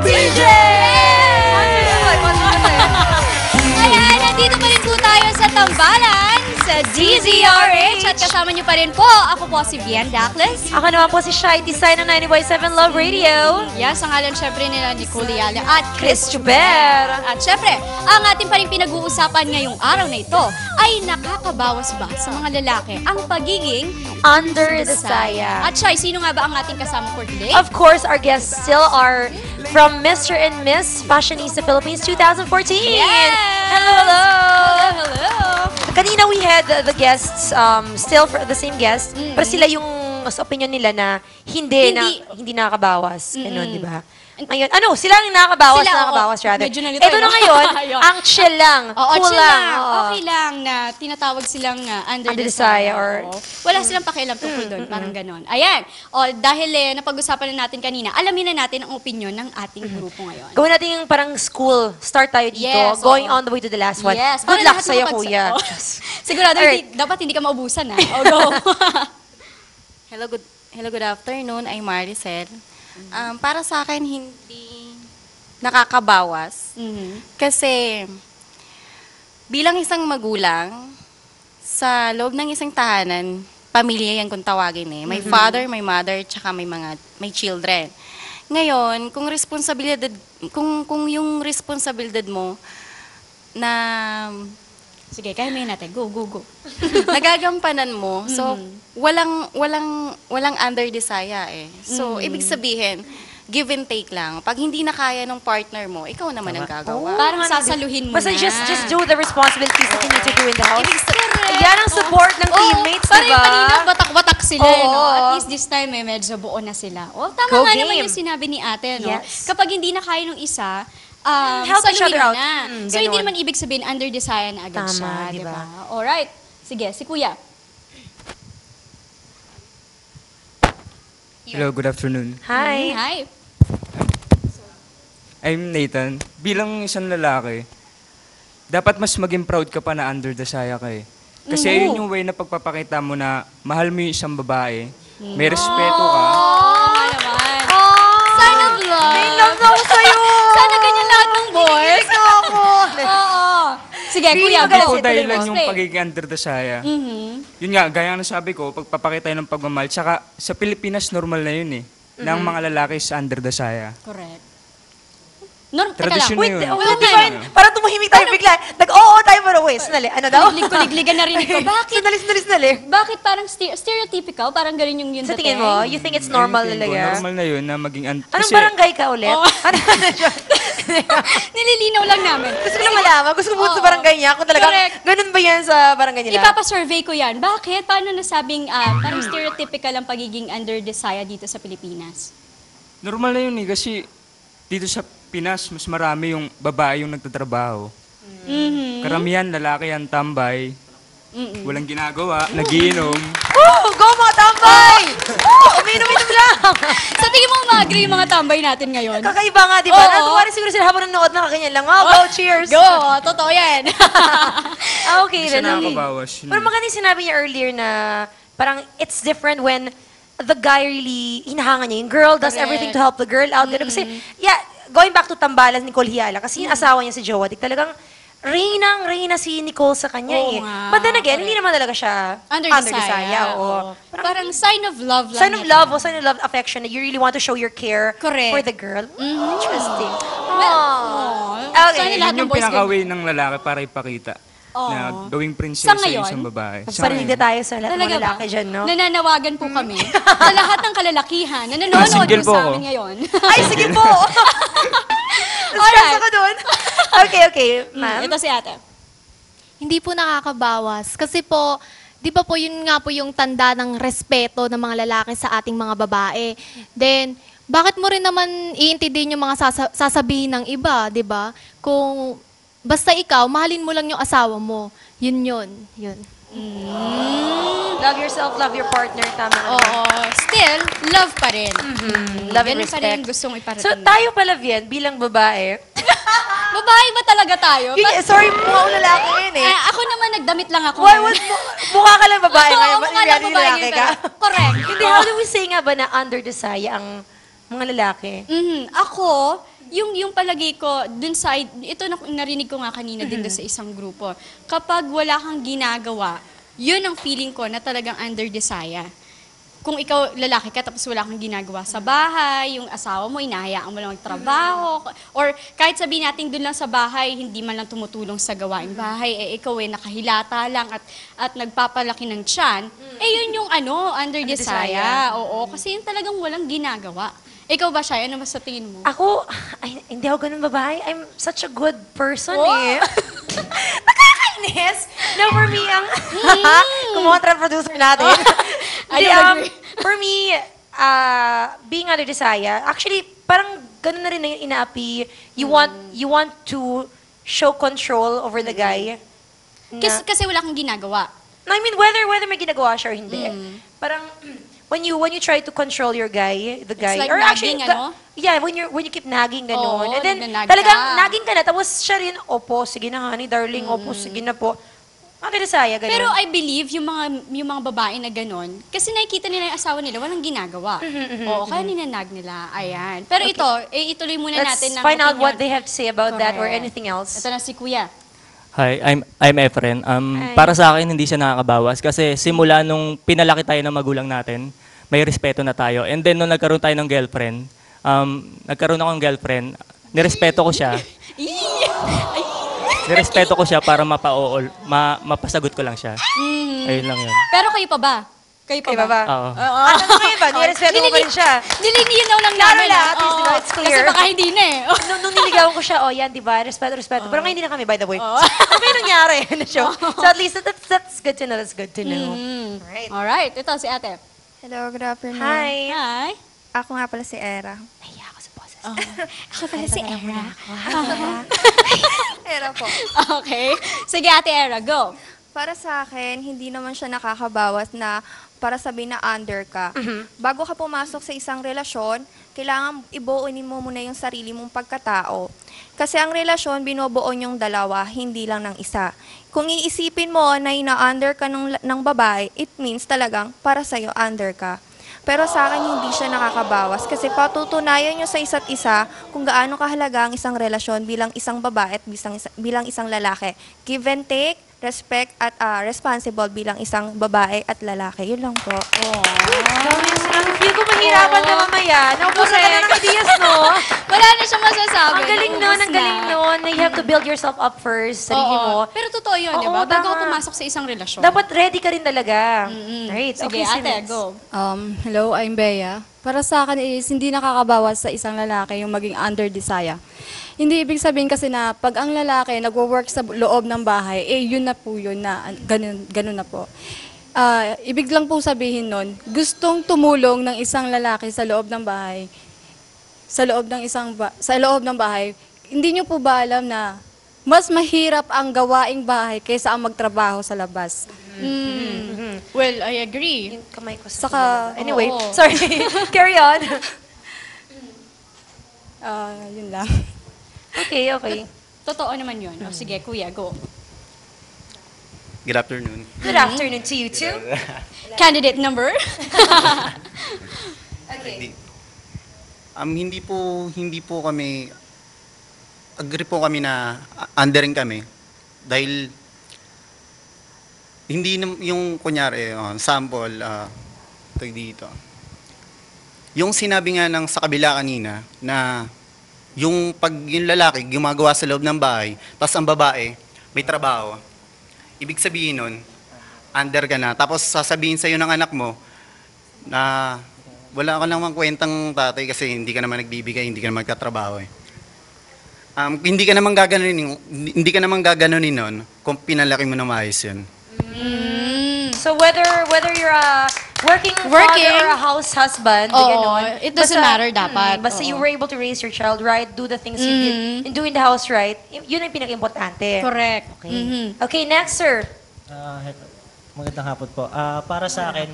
DJ! Ayan, nandito pa rin po tayo sa Tambalan, sa DZRH. At kasama niyo pa rin po, ako po si Vian Dacles. Ako naman po si Shai Tisay ng 90.7 Love Radio. Yes, ang alam syempre nila Nicole Yala at Chris Chuber. At syempre, ang ating pa rin pinag-uusapan ngayong araw na ito ay nakakabawas ba sa mga lalaki ang pagiging Under the Saya. At Shai, sino nga ba ang ating kasama for today? Of course, our guests still are from Mr. and Miss Fashionista Philippines 2014. Yes! Hello, hello! Hello! Kanina we had the guests, still the same guests, pero sila yung sa opinion nila na hindi nakakabawas. Ganun, di ba? Ngayon, sila ang nakakabawas rather. Medyo nalito, ito na ngayon, ang chill lang, Oo, cool chill lang. lang. Okay lang na tinatawag silang under the Saya saya. or- Wala silang pakialam tungkol doon, parang ganon. Ayan, dahil napag-usapan na natin kanina, alamin na natin ang opinion ng ating grupo ngayon. Gawin natin yung parang school. Start tayo dito. Yes, going oo. on the way to the last one. Yes, Good para luck lahat sa'yo, mapagsa- kuya. Oh. Sigurado, Alright. dapat hindi ka maubusan, ha? O, go. Hello, good afternoon. I'm Maricel. Para sa akin, hindi nakakabawas. Kasi bilang isang magulang, sa loob ng isang tahanan, pamilya yan kung tawagin eh. May father, may mother, tsaka may children. Ngayon, kung yung responsibilidad mo na Sige, kaya may natin. Go, go, go. nagagampanan mo, so walang under the saya eh. So ibig sabihin, give and take lang. Pag hindi na kaya ng partner mo, ikaw naman ang gagawa. Parang sasaluhin mo Basta na. just do the responsibilities that you need to do in the house. Correct. Yan ang support ng teammates, Parang diba? kanina, batak-batak sila, Oo. no? At least this time, medyo buo na sila. Tama Go nga game. naman yung sinabi ni ate, no? Yes. Kapag hindi na kaya ng isa, help each saluhin other out. na. So, Ganon. hindi naman ibig sabihin, under desire na agad Tama, siya, diba? diba? Alright. Sige, si Kuya. Hello, good afternoon. Hi. Hi. I'm Nathan. Bilang isang lalaki, dapat mas maging proud ka pa na under the saya ka eh. Kasi yun yung way na pagpapakita mo na mahal mo yung isang babae, may respeto ka. Oo naman. Sign of love. May love na ako sa'yo. Sana ganyan lahat ng boys. Kilig na ako. Oo. Sige, Really Kuya, magaling go. Ako dahilan Tuloy mo. yung Stay. pagiging under the saya. Yun nga, gaya ng sabi ko, pagpapakita ng pagmamahal. Tsaka sa Pilipinas, normal na yun eh. Na ang mga lalaki sa under the saya. Correct. Teka lang. Tradisyon na Wait, yun. well, divine. Parang tumahimik tayo bigla. Nag-oo tayo para wait. Sandali. Ano daw? Kulig-kuligan na rin ko. Bakit? Sandali. Bakit parang stereotypical? Parang ganun yung Sa tingin mo, you think it's normal Ayun, tingin ko, talaga? normal na yun na maging Anong barangay ka ulit? Oo. Nililinaw lang namin. Gusto ko lang malaman. Gusto ko po sa barangay niya. Kung talaga, Correct. ganun ba yan sa barangay nila? Ipapa-survey ko yan. Bakit? Paano nasabing parang stereotypical ang pagiging under desire dito sa Pilipinas? Normal na yun eh, kasi dito sa Pinas, mas marami yung babae yung nagtatrabaho. Karamihan, lalaki ang tambay, walang ginagawa, nagiinom. Go mga tambay! Uminom-inom lang! Sa tingin mo, ma-agree yung mga tambay natin ngayon? Kakaiba nga, di ba? Oo. Natuwari siguro sila habang nanonood na kakanyan lang. Go, cheers! Go! Totoo yan. Okay, Isa then. nakakabawas. Yun Pero eh. maganda yung sinabi niya earlier na parang it's different when the guy really hinahanga niya. Yung girl does Correct. everything to help the girl out. Ganun. Kasi, yeah, going back to Tambalan, Nicole Hiala, kasi yung asawa niya si Jowa, talagang reyna si Nicole sa kanya Oo eh. nga, But then again, hindi naman talaga siya Under the desire. saya. Oo. Parang sign of love lang. Sign of love, sign of love, affection, that you really want to show your care Correct. for the girl. Interesting. Oh. Okay. Sana lahat Yun ng yung boys pinaka-way ng lalaki para ipakita na gawing prinsesa Sa ngayon? yung isang babae. Sa Parinig na ngayon. tayo sa lahat ng Talaga mga ba? lalaki dyan, no? Nananawagan po kami sa lahat ng kalalakihan na nanonood Single po po sa ako. amin ngayon. Ay, sige po! Stress ako doon. Okay, ma'am. Ito si ate. Hindi po nakakabawas. Kasi po, di ba po yun nga po yung tanda ng respeto ng mga lalaki sa ating mga babae. Then, bakit mo rin naman iintindihin yung mga sasabihin ng iba, di ba? Kung basta ikaw, mahalin mo lang yung asawa mo. Yun. Love yourself, love your partner. Tama ka naman. Oo. Still, love pa rin. Love and Ganun pa rin respect. gustong iparating. So, tayo pala, Vian, bilang babae. Babae ba talaga tayo? Sorry, mukha ko lalaki yun eh. Ako naman, nagdamit lang ako. Why would mukha ka lang babae Oo, ngayon? mukha Hindi lang natin babae lalaki ngayon, ka. pero- Correct. Hindi, how do we say nga ba na under the saya ang mga lalaki? Ako, yung palagay ko, dun sa, ito narinig ko nga kanina din doon sa isang grupo, kapag wala kang ginagawa, yun ang feeling ko na talagang under desire. Kung ikaw lalaki ka tapos wala kang ginagawa sa bahay, yung asawa mo, inahayaan mo lang magtrabaho, or kahit sabihin natin doon lang sa bahay, hindi man lang tumutulong sa gawaing bahay, ikaw nakahilata lang at nagpapalaki ng tiyan, yun yung under desire. Oo, kasi yun talagang walang ginagawa. Ikaw ba, Shai? Ano ba sa tingin mo? Ako, hindi ako ganun babae. I'm such a good person eh. Nakakainis! No, for me, kumontra producer natin. Hindi, for me, being under desire, actually, parang ganun na rin na yung inaapi. You want to show control over the guy. Kasi wala kang ginagawa. No, I mean, whether may ginagawa siya or hindi. Parang, when you try to control your guy, the guy, like or actually, nagging, yeah, when you keep nagging ganun, Oo, and then nagnanag talagang ka. nagging ka na, tapos siya rin, opo, sige na honey, darling, opo, sige na po. Ano saya, ganun. Pero I believe yung mga babae na ganun, kasi nakikita nila yung asawa nila, walang ginagawa. Oo, kaya ninanag nila. Ayan. Pero ito, ituloy muna Let's natin ng find out what opinion. they have to say about that or Correct. anything else. Ito na si Kuya. Hi, I'm Efren. Para sa akin, hindi siya nakakabawas kasi simula nung pinalaki tayo ng magulang natin, may respeto na tayo. And then, nung nagkaroon tayo ng girlfriend, nagkaroon akong girlfriend, nirespeto ko siya. Nirespeto ko siya para mapasagot ko lang siya. Ayun lang yun. Pero kayo pa ba? Kayo pa Okay, ba? baba. Oo. Ano ngayon ba? Nirespeto mo pa rin siya. Nililinaw lang Klaro namin. lang, at least, Oo. diba, it's clear. Kasi baka hindi na eh. Nung niligawan ko siya, yan, di ba? Respeto. Pero ngayon hindi na kami, by the way. Ano ba yung nangyari? So at least, that's good to know. That's good to know. Right. Alright, ito si ate. Hello, good afternoon. Hi. Hi. Ako nga pala si Era. Nahiya ako sa boses. Ako pala si Era. Era po. Okay. Sige ate Era, go. Para sa akin, hindi naman siya nakakabawas na para sabihin na under ka. Bago ka pumasok sa isang relasyon, kailangan ibuunin mo muna yung sarili mong pagkatao. Kasi ang relasyon, binubuo yung dalawa, hindi lang ng isa. Kung iisipin mo na ina-under ka ng babae, it means talagang para sa'yo under ka. Pero sa akin, hindi siya nakakabawas kasi patutunayan nyo sa isa't isa kung gaano kahalaga ang isang relasyon bilang isang babae at bilang isang lalaki. Give and take, respect at responsible bilang isang babae at lalaki. Yun lang po. Feel ko mahirapan na mamaya. Naubusan ka na ng ideas, no? Wala na siyang masasabi. Ang galing nun, ang galing nun. You have to build yourself up first, sarili mo. Pero totoo yun, di Oo, ba? Bago ka tama. pumasok sa isang relasyon. Dapat ready ka rin talaga. Right. Sige, Okay, ate, Simmons. go. Hello, I'm Bea. Para sa akin is hindi nakakabawas sa isang lalaki yung maging under desire. Hindi ibig sabihin kasi na pag ang lalaki nagwo-work sa loob ng bahay, yun na po yun na ganun na po. Ibig lang pong sabihin nun, gustong tumulong ng isang lalaki sa loob ng bahay, sa loob ng bahay, hindi nyo po ba alam na mas mahirap ang gawaing bahay kaysa ang magtrabaho sa labas? Well, I agree. Yung kamay ko sa Anyway, Oo. sorry. Carry on. Yun lang. Okay, okay. Totoo naman yun. O, sige, kuya, go. Good afternoon. Good afternoon to you too. Candidate number? Okay. Hindi po kami agree po kami na undering kami dahil hindi yung kunyari sample dito. Yung sinabi nga ng sa kabila kanina na yung lalaki gumagawa sa loob ng bahay, tapos ang babae may trabaho. Ibig sabihin nun, under ka na. Tapos sasabihin sa'yo ng anak mo na wala ka namang kwentang tatay kasi hindi ka naman nagbibigay, hindi ka naman magkatrabaho eh. Hindi ka naman gaganunin nun kung pinalaki mo na maayos yun. So whether you're a working father or a house husband, Oo, ganon, it doesn't matter dapat. Basta you Oo. were able to raise your child right, do the things you did, and doing the house right, yun ang pinaka-importante. Correct. Okay. Okay, next, sir. Magandang hapon po. Para sa akin,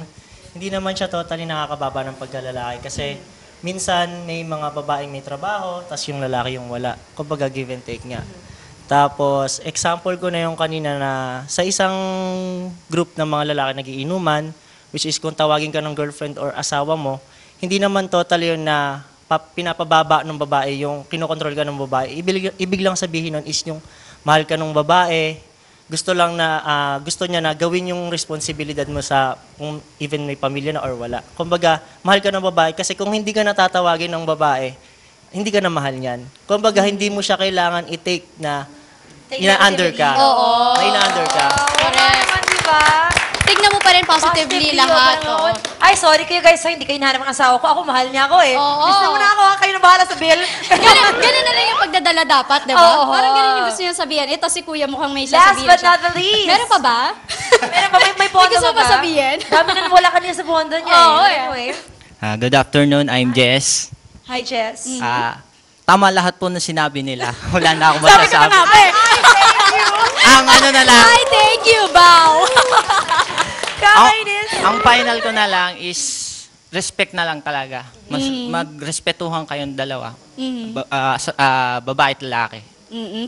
hindi naman siya totally nakakababa ng pagkalalaki kasi minsan may mga babaeng may trabaho, tas yung lalaki yung wala. Kumbaga give and take nga. Tapos, example ko na yung kanina na sa isang group ng mga lalaki nagiinuman, which is kung tawagin ka ng girlfriend or asawa mo, hindi naman totally yun na pinapababa ng babae, yung kinokontrol ka ng babae, ibig lang sabihin nun is yung mahal ka ng babae, gusto niya na gawin yung responsibilidad mo sa kung even may pamilya na or wala. Kumbaga, mahal ka ng babae kasi kung hindi ka natatawagin ng babae, hindi ka na mahal niyan. Kumbaga, hindi mo siya kailangan i-take na ina-under ka. Oo. Na ina-under ka. Correct. Diba? Tignan mo pa rin positively lahat. Oo. Ay, sorry kayo guys, hindi kayo hinahanap ng asawa ko. Ako, mahal niya ako eh. Oo. Gusto mo na ako, kayo na bahala sa bill. Ganun na lang yung pagdadala dapat, di ba? Oo. Parang ganun yung gusto niya sabihin. Ito si kuya mukhang may Last sasabihin but siya. not the least. Meron pa ba? Meron pa, may pondo May gusto ka mo ba? pa sabihin? Dami na wala kanina sa pondo niya Oo, eh. eh. Anyway. Good afternoon, I'm Jess. Hi, Jess. Tama lahat po na sinabi nila. Wala na akong Sabi ko na masasabi. nga ba eh. Ang ano na lang, Ay, thank you, Bao. Kakainis. ang final ko na lang is respect na lang talaga. Magrespetuhan kayong dalawa. Babae at lalaki.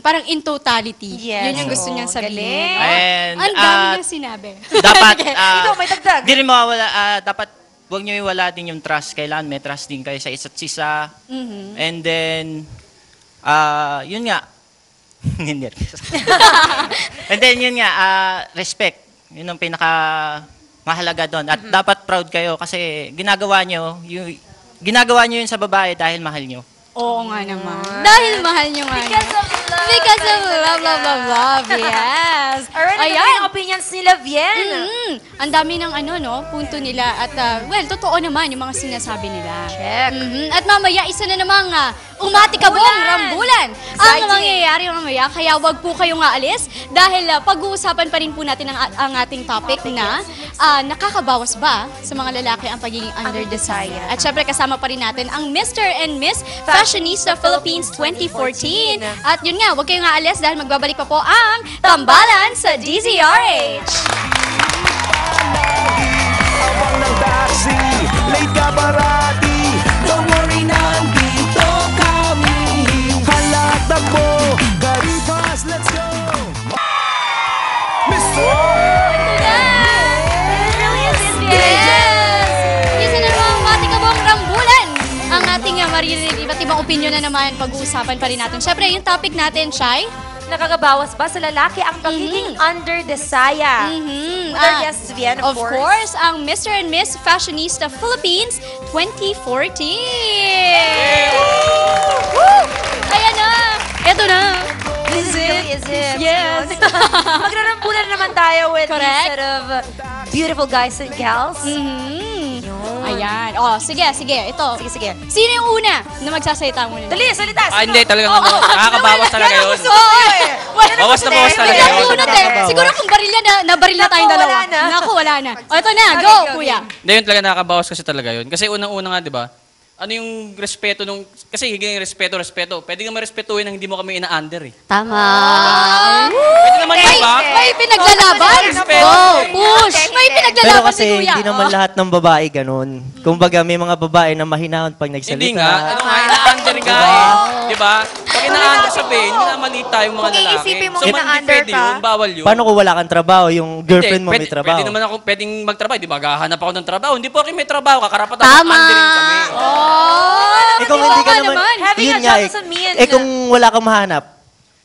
Parang in totality. Yes. Yun yung gusto niyang sabihin. Galing. And Ang dami niyang sinabi. dapat, Ikaw, may dagdag. di rin mawawala, dapat huwag niyo iwala din yung trust. Kailangan may trust din kayo sa isa't isa. And then, yun nga. And then, yun nga, respect. Yun ang pinaka mahalaga doon. At dapat proud kayo kasi ginagawa nyo yun sa babae dahil mahal nyo. Oo nga naman. Dahil mahal niyo nga. Because of love. Because of love, love, love, love. Yes. Alright, ano yung opinions nila, Vien? Ang dami ng punto nila. At, well, totoo naman yung mga sinasabi nila. Check. At mamaya, isa na namang umatikabong rambulan ang mangyayari mamaya. Kaya wag po kayong aalis dahil pag-uusapan pa rin po natin ang ating topic na nakakabawas ba sa mga lalaki ang pagiging under desire. At syempre kasama pa rin natin ang Mr. and Miss Fashionista Philippines 2014. At yun nga, wag kayong aalis dahil magbabalik pa po ang Tambalan sa DZRH. Abang ng taxi, late ka parati. Don't worry, nandito kami. Halata mo, Garipas, let's go! Mr. Isa na naman matikabong rambulan ang ating maririnig. Iba't ibang opinion na naman pag-uusapan pa rin natin. Syempre, yung topic natin, Shai, Nakakabawas ba sa lalaki ang pagiging under desire? With our guests, Vien, of course. Of course, ang Mr. and Miss Fashionista Philippines 2014. Woo! Ayan na! Eto na! This is it. Yes. Magrarambulan naman tayo with Correct. this set of beautiful guys and gals. Ayan. Oh, sige. Ito. Sige. Sino yung una na magsasalita muna? Dali, salita. Hindi, talagang nakakabawas talaga yun. Bawas na bawas talaga yun. Siguro kung nabaril na tayong dalawa. Naku, wala na. O, ito na. Go, kuya. Hindi, yun talaga nakakabawas kasi talaga yun. Kasi unang-una nga, di ba? Ano yung respeto nung... Kasi higing respeto. Pwede nga marespetuhin nang hindi mo kami ina-under eh. Tama. Pwede naman yun, ba? May pinaglalaban. Go, push. May Pero pinaglalaban kasi si kuya. hindi naman lahat ng babae ganun. Kumbaga may mga babae na mahinahon pag nagsalita. Hindi nga. Ano nga, ina-under nga eh. Di ba? Pag ina-under sabihin, minamali tayong mga Kung lalaki. iisipin mong So, ina-under pwede ka. yun, bawal yun. Paano kung wala kang trabaho, yung girlfriend mo may trabaho? Pwede naman ako pwedeng magtrabaho. Di ba? Maghahanap ako ng trabaho. Hindi po ako may trabaho. Kakarapatan underin kami. Kung hindi ka naman, Having yun a nga job eh. doesn't mean- Kung wala kang mahanap,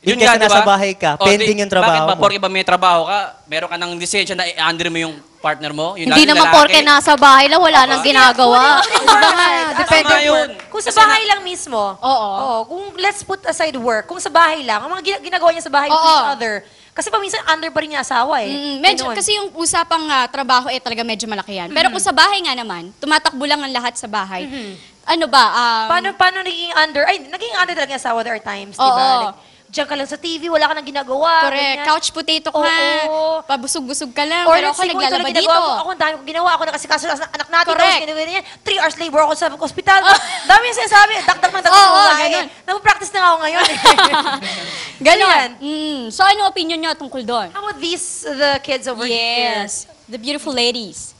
Yun kasi nga, di nasa ba? bahay ka, pending yung trabaho Bakit ba? mo. Porke ba may trabaho ka, meron ka ng lisensya na i-under mo yung partner mo? Yung Hindi lalo naman lalaki? porke nasa bahay lang, wala nang ginagawa. Depende Tama yun. Kung sa bahay lang mismo. Oo. Kung let's put aside work, kung sa bahay lang, ang mga ginagawa niya sa bahay with each other. Kasi paminsan under pa rin niya asawa eh. Medyo, Ganun. kasi yung usapang trabaho talaga medyo malaki yan. Pero kung sa bahay nga naman, tumatakbo lang ang lahat sa bahay. Ano ba? Paano naging under? Ay, naging under talaga yung asawa there are times, di ba? Oo. Like, diyan ka lang sa TV, wala ka nang ginagawa. Correct. ganyan. Couch potato ka. Oo. Pabusog-busog ka lang. Or Pero let's ako say, kung ito naglalaba lang dito. ginagawa ko, ako ang dami kong ginawa, ako nakasikaso sa anak natin, Correct. tapos ganyan. 3 hours labor ako sa hospital. Dami yung sinasabi, dakdak ng dakdak. Oo, ng ganun. Nag-practice na ako ngayon eh. Ganon. So, ano opinion nyo tungkol doon? How about the kids over here? Yes. The beautiful ladies.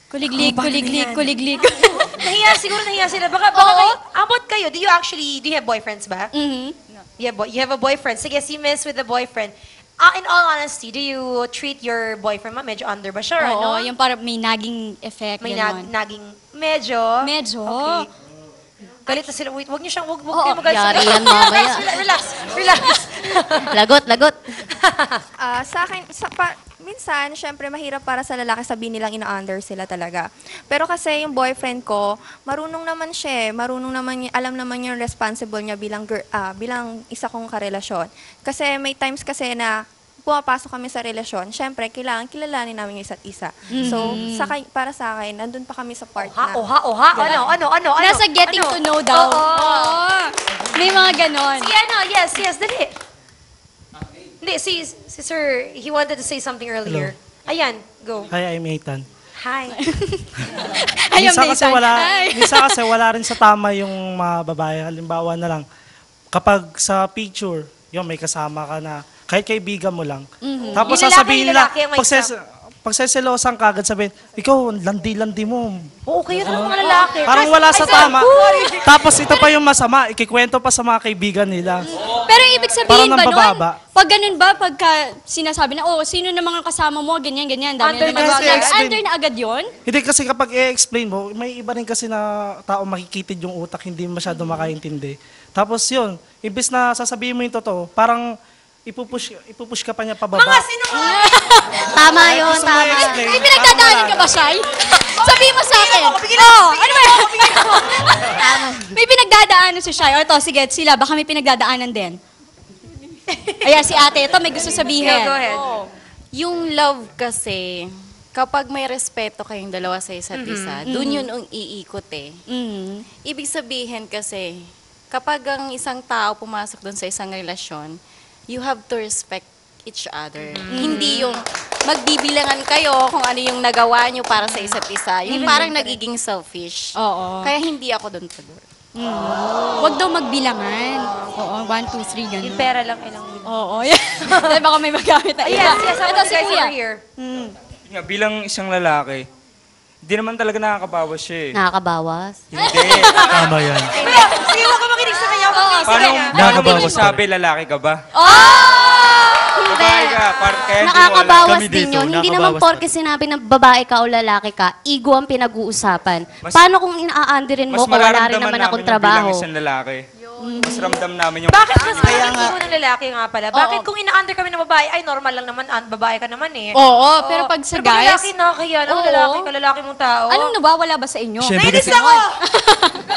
Kuliglig, paano kuliglig, yan? kuliglig. Siguro nahiya sila. Baka kayo, how about kayo? Do you have boyfriends ba? You have a boyfriend. Sige, si Miss with a boyfriend. In all honesty, do you treat your boyfriend medyo under ba siya? Oo, ano? yung parang may naging effect. May ganon. naging medyo. Medyo. Okay. Galit na sila. Wait, wag niyo siyang, wag Oo, kayo magalit. yari yan mamaya. Relax. Lagot. Sa akin, minsan, syempre, mahirap para sa lalaki sabihin nilang ina-under sila talaga. Pero kasi yung boyfriend ko, marunong naman siya, alam naman yung responsible niya bilang isa kong karelasyon. Kasi may times kasi na pumapasok kami sa relasyon, syempre, kailangan kilalanin namin yung isa't isa. So, para sa akin, nandun pa kami sa part na... Oha. Ano? Nasa getting to know daw. Oo. May mga ganon. Yes, dali. Hindi, si Sir, he wanted to say something earlier. Ayan, go. Hi, I'm Ethan. Hi. Minsan kasi wala rin sa tama yung mga babae. Halimbawa na lang, kapag sa picture, may kasama ka na, kahit kaibigan mo lang. Tapos Yung lalaki, sasabihin nila, lalaki ang may pagseselosan ka agad, sabihin, ikaw, landi-landi mo. Oo, kayo ng mga lalaki. Parang wala sa tama. Tapos ito pa yung masama, ikikwento pa sa mga kaibigan nila. Pero ibig sabihin Parang ba nun, nambababa. pag ganun ba, pagka sinasabi na, sino na mga kasama mo, ganyan, dami Under na na mga explain. under na agad yun? Hindi kasi kapag i-explain mo, may iba rin kasi na tao makikitid yung utak, hindi masyado makaintindi. Tapos yun, imbes na sasabihin mo yung totoo, parang ipupush ka pa niya pababa. Mga sinungaling! Tama yun, Gusto mo tama. i-explain? May pinagdadaanan ka ba, Shai? Sabihin mo sa akin. Ano ba yan? May pinagdadaanan si Shai. O ito, sige, sila, baka may pinagdadaanan din. Ayan, si ate, ito may gusto sabihin. Go ahead. Yung love kasi, kapag may respeto kayong dalawa sa isa't isa, dun yun ang iikot eh. Ibig sabihin kasi, kapag ang isang tao pumasok dun sa isang relasyon, you have to respect each other. Hindi yung magbibilangan kayo kung ano yung nagawa nyo para sa isa't isa. Yung parang nagiging selfish. Oo. Kaya hindi ako dun pa dun. Huwag daw magbilangan. Oo, 1, 2, 3, ganun. Yung pera lang kailangan bilang. Oo, yan. Dahil baka may magamit na iba. Yes, Ito si guys Kuya. over here. Bilang isang lalaki, hindi naman talaga nakakabawas siya eh. Nakakabawas. Hindi. Tama yan. Sige, huwag ka makinig sa kanya. Paano mo sabi lalaki ka ba? Babae ka, kaya hindi mo alam. Nakakabawas Kami din dito, yun. Hindi nakakabawas naman porke sinabi ng babae ka o lalaki ka, ego ang pinag-uusapan. Mas- Paano kung ina-underin mo Mas ko, wala rin mararamdaman naman akong namin yung trabaho? bilang isang lalaki. Mas ramdam namin yung... Bakit mas maraming ego ng lalaki nga pala? Bakit kung ina-under kami ng babae, ay normal lang naman, babae ka naman eh. Oo, pero pag sa Pero pag guys, lalaki, nakakaya ng Oo. lalaki ka, lalaki mong tao. anong nawawala ba sa inyo? Siyempre Nainis kasi, ako!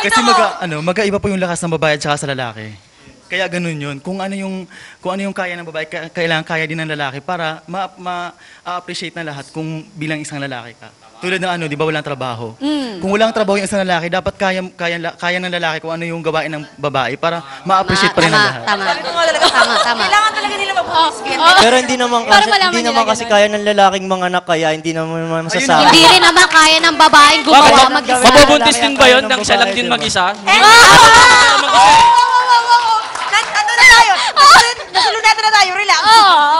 kasi magkaiba po yung lakas ng babae at saka sa lalaki. Kaya ganun yun. Kung ano yung kaya ng babae, kailangan kaya din ng lalaki para ma-appreciate na lahat kung bilang isang lalaki ka. Tulad ng di ba walang trabaho. Kung walang trabaho yung isang lalaki, dapat kaya ng lalaki kung ano yung gawain ng babae para ma-appreciate pa rin ng lahat. Tama. Sabi ko nga talaga, Tama. kailangan talaga nila mabuhiskin. Pero hindi naman Para kasi, malaman hindi nila naman kasi ganun. kaya ng lalaking mga anak kaya hindi naman masasabi. Hindi rin naman kaya ng babaeng gumawa mag-isa. Mabubuntis din ba yun nang siya lang din mag-isa? Ano na tayo? Nasulunatan na tayo, relax.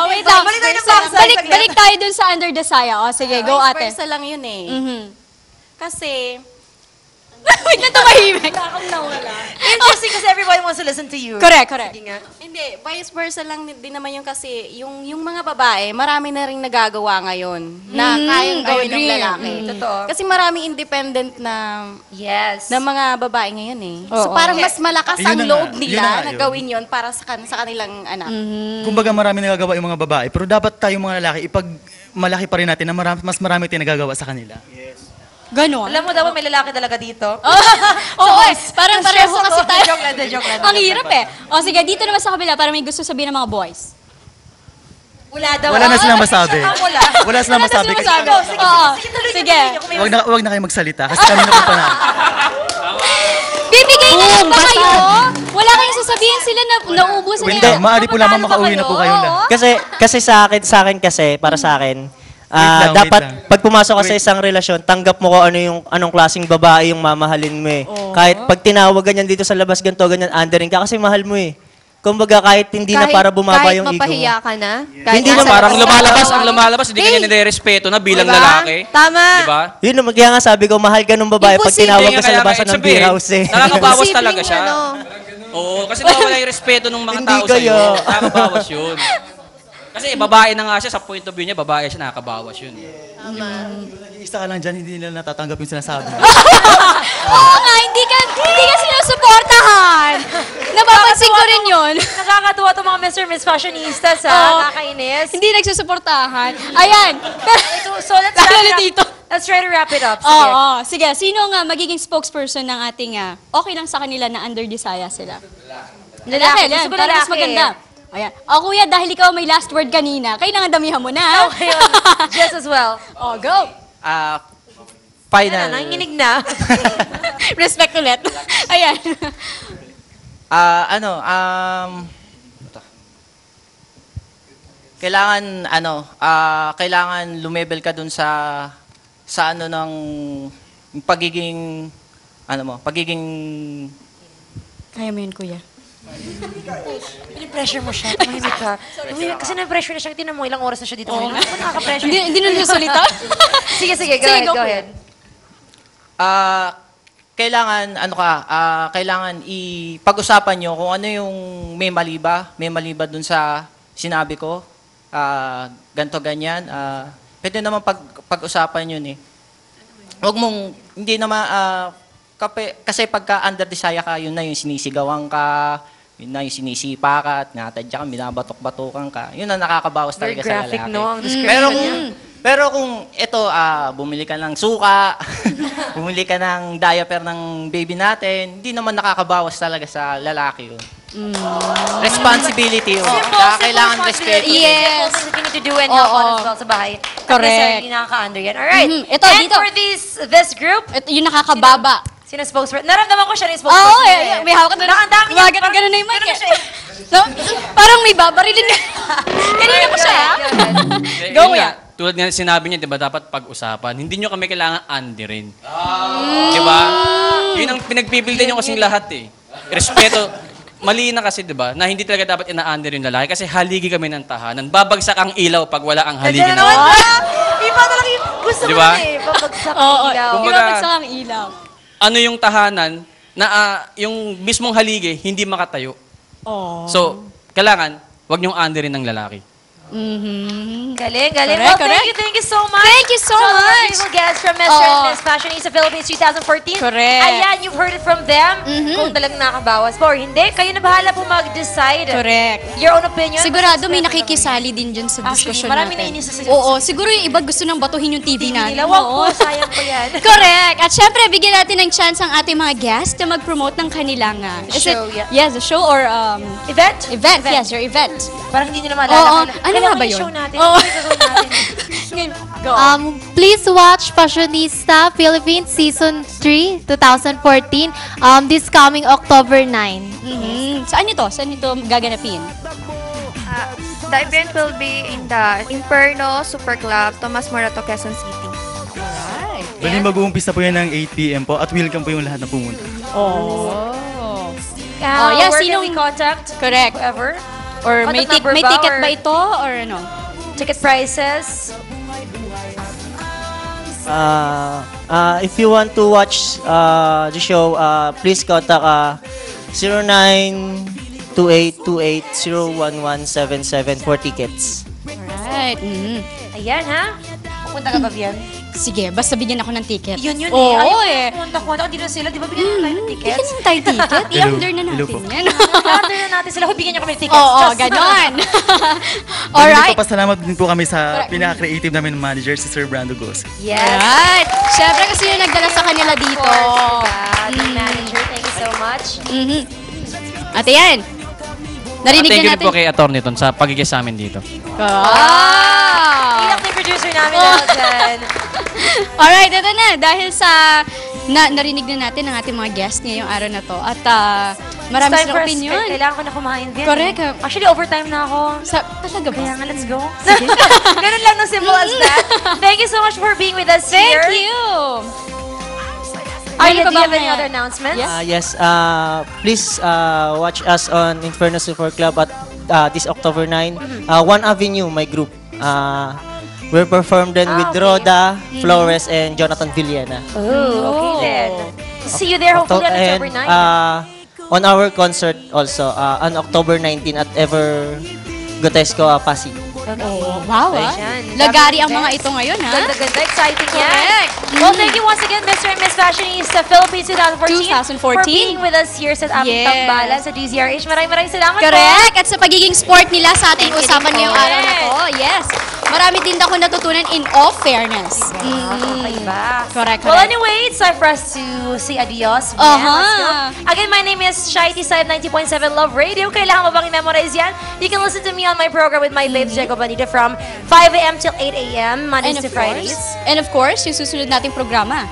Wait lang. Balik tayo ng backside. Balik tayo dun sa under the saya. O, sige, go Vice ate. versa lang yun eh. Kasi, Wait na tumahimik. Interesting kasi everybody wants to listen to you. Correct. Sige nga. hindi, vice versa lang din naman yung kasi, yung mga babae, marami na rin nagagawa ngayon na kayang gawin ng lalaki. Totoo. Kasi maraming independent na Yes. mga babae ngayon eh. So Oo. parang mas malakas Yun ang na nga. loob Yun nila na nga na yun. gawin yon para sa kanilang anak. Kumbaga marami nagagawa yung mga babae, pero dapat tayo mga lalaki, malaki pa rin natin na mas marami tayong nagagawa sa kanila. Ganon. Alam mo daw, may lalaki talaga dito. Oo, parang pareho kasi tayo. Joke lang. Ang hirap eh. O sige, dito naman sa kabila para may gusto sabihin ng mga boys. Wala daw. Wala na silang masabi. Wala. Wala silang masabi. Oo. Sige. Wag na kayo magsalita kasi kami na pa na. Bibigay na lang ba kayo? Wala kayong sasabihin sila na nauubusan na Hindi, yun. maaari po lamang makauwi na po kayo lahat. Kasi sa akin kasi para sa akin Wait dapat lang. pag pumasok ka sa isang relasyon, tanggap mo kung anong klaseng babae yung mamahalin mo eh. Kahit pag tinawag ganyan dito sa labas ganyan undering ka kasi mahal mo eh. Kumbaga kahit hindi na para bumaba yung ego mo. Kahit mapahiya ka na. Hindi nasa naman, Parang labas ka. lumalabas, hindi kanya nirerespeto na bilang Diba? lalaki. Tama. Diba? Yun naman, kaya nga sabi ko, mahal ka nung babae pag Imposible. tinawag ka Kaya sa nga, labasan ng sabihin, beer house eh. Nakakabawas Simpleng talaga siya. Oo, kasi nawawala yung respeto ng mga Hindi tao sa'yo. kaya. Nakakabawas yun. Kasi babae na nga siya, sa point of view niya, babae siya, nakakabawas yun. Nag-iista ka lang dyan, hindi nila natatanggap yung sinasabi. Oo nga, hindi ka sinusuportahan. Napapansin ko rin yun. Nakakatuwa itong mga Mr. Miss Fashionistas, ha? Oo. Nakakainis. Hindi nagsusuportahan. Ayan. So, let's wrap Lalo it up. dito. Let's try to wrap it up. Oo, Sige. sige. Sino nga magiging spokesperson ng ating, okay lang sa kanila na under Desaya sila? Lalaki. Yan, Gusto ko para mas lalaki. maganda. Ayan. O kuya, dahil ikaw may last word kanina, kailangan damihan mo na. Okay. Just as well. Oh, go. Final. Nanginginig na. Respect ulit. Ayan. Kailangan lumebel ka dun sa ano ng pagiging Kaya mo yun, kuya. Pinipressure mo siya. Tumahimik ka. Kasi na-pressure na siya. Tingnan mo, ilang oras na siya dito. Oo nga. Ano nakaka-pressure? Hindi na siya salita. Sige, go Sige, ahead. go, Go kuya. ahead. Kailangan ipag-usapan nyo kung ano yung may mali ba dun sa sinabi ko, ganto ganyan, pwede naman pag-usapan yun eh. Huwag mong, hindi naman, kasi pagka under Desaya ka, yun na yung sinisigawan ka, yun na yung sinisipa ka, at natadya ka, binabatok-batukan ka, yun na nakakabawas Very talaga sa graphic, lalaki. no? Ang description niya. Pero kung ito, bumili ka ng suka, bumili ka ng diaper ng baby natin, hindi naman nakakabawas talaga sa lalaki yun. Responsibility yun. Kaya kailangan respeto. Yes. Simple things that you need to do and help out as well sa bahay. Correct. At hindi nakaka-under yan. Alright. Ito, and dito. for this group, Ito yung nakakababa. sino spokesperson? Naramdaman ko siya rin spokesperson. Oo, may hawak ka doon. Nakandami Ganun na yung mic. No? Parang may babarilin ka. Kanina pa siya. Go, Yun kuya. nga, tulad nga sinabi niya, di ba, dapat pag-usapan. Hindi nyo kami kailangan underin. Di ba? Yun ang pinagpipilitan nyo kasing lahat eh. Respeto. Mali na kasi, di ba, na hindi talaga dapat ina-under yung lalaki kasi haligi kami ng tahanan. Babagsak ang ilaw pag wala ang haligi ng Iba talaga yung gusto Di mo ba? na eh. Babagsak Oo, ang ilaw. Kumbaga, ibabagsak ang ilaw. ano yung tahanan na yung mismong haligi hindi makatayo. Oh. So, kailangan, wag niyong underin ng lalaki. Galing. Correct, Well, thank you so much. Thank you so to our much. beautiful guests from Mr. and Miss Fashionista Philippines 2014. Correct. Ayan, you've heard it from them. Kung talagang nakabawas po or hindi, kayo na bahala po mag-decide. Correct. Your own opinion. Sigurado may nakikisali din dyan sa Actually, diskusyon marami natin. nainis sa Oo, siguro yung iba gusto nang batuhin yung TV natin. nila. Wag Oo. po, sayang po yan. Correct. At syempre, bigyan natin ng chance ang ating mga guests na mag-promote ng kanilang Show, yeah. Yes, a show or Event? Event, yes, your event. Parang hindi nila maalala. Oo, Kailangan- ano nga ba yung yun? show natin? Oo. Ano yung gagawin natin? Go. Please watch Fashionista Philippines Season 3, 2014, this coming October 9. Saan ito? Saan ito gaganapin? The event will be in the Inferno Super Club, Tomas Morato, Quezon City. Alright. Bali mag-uumpisa po yan ng 8 p.m. po at welcome po yung lahat na pumunta. Oh, Yeah, yeah, where sinong can we contact? Correct. Whoever? Or Contact may number may ba, ticket or ba ito or ano? Ticket prices? If you want to watch the show, please contact 0928280117 for tickets. Alright. Ayan, ha? Pupunta ka ba, Vian? Sige, basta bigyan ako ng ticket. Yun Oo, Ayaw eh. Pumunta. Hindi na sila. Di ba bigyan na tayo ng tickets? Bigyan na tayo ticket. I-under na Hello natin po. yan. I-order na natin sila. Bigyan niyo kami ng tickets. Oo, Just- ganon. Alright. Papasalamat din po kami sa pinaka-creative namin ng manager, si Sir Brando Gos. Yes. Alright. Siyempre kasi yung nagdala sa kanila dito. The manager, thank you so much. At yan. Narinig Thank you na rin po natin. kay Atty. Ton sa pagiging sa amin dito. Iyak na yung producer namin dyan. Alright, ito na. Dahil sa narinig na natin ang ating mga guests ngayong araw na to. At marami It's time silang for opinion. Kailangan ko na kumain din. Correct. Actually, overtime na ako. Talaga ba? Kaya nga, let's go. Ganun lang, no, simple as that. Thank you so much for being with us here. Thank you. Arya, Meron do ka you have bang any other announcements? Yes, please watch us on Inferno Super Club at this October 9. One Avenue, my group. We're performed then with Roda, Flores, and Jonathan Villena. Oh, okay then. See you there hopefully on October 9. On our concert also, on October 19 at Ever Gotesco, Pasig. Oo, wow, Ayan. lagari ang Daming mga events. ito ngayon, ha? Ganda-ganda, exciting yan. Correct. Well, thank you once again, Mr. and Miss Fashionista Philippines 2014 for being with us here sa aming Yes. tambalan sa DZRH. Maraming salamat Correct. po. At sa pagiging sport nila sa ating Thank you usapan din ngayong po. araw na to. Yes. Marami din ako natutunan in all fairness. Kakaiba. Correct, Well, correct. anyway, it's time for us to say adios. Aha. Let's go. Again, my name is Shaiti Saib, 90.7 Love Radio. Kailangan mo bang i-memorize yan? You can listen to me on my program with my babes, Jacob Bonita, from 5 a.m. till 8 a.m. Mondays to Fridays. And of course, yung susunod nating programa.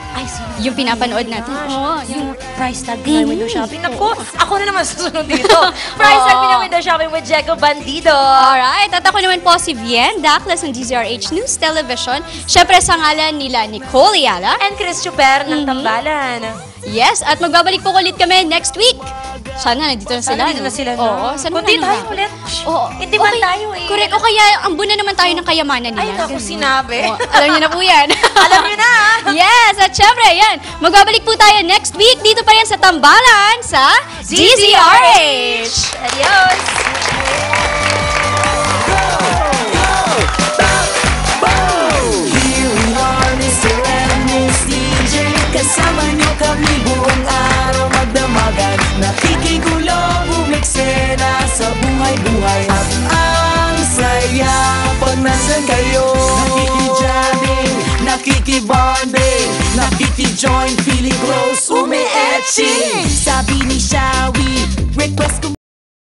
Yung pinapanood natin. Oo, yung price tag na window shopping. Naku, ako na naman susunod dito. Price tag na window shopping with Jacob Bandido. Alright, at ako naman po si Vien Daklas ng DZRH News Television. Siyempre sa ngalan nila Nicole Ayala. And Chris Chuper ng Tambalan. Yes, at magbabalik po ulit kami next week. Sana nandito na sila. Sana nandito na sila, no? Oo, sana Kundi naman tayo ba? ulit. Oo. Hindi man tayo eh. Correct. O kaya, ambun na naman tayo ng kayamanan nila. Ay, naku, sinabi. Oo, alam niyo na po yan. Alam niyo na. Yes, at syempre, yan. Magbabalik po tayo next week. Dito pa yan sa Tambalan sa DZRH. Adios. Here we are, Mr. and Miss DJ. Kasama niyo kami buong araw magdamagan. Nakikigulo, bumeksena sa buhay-buhay. At ang saya pag nasan kayo. Nakikijamming, nakikibonding, nakikijoin, feeling close, umi-etching.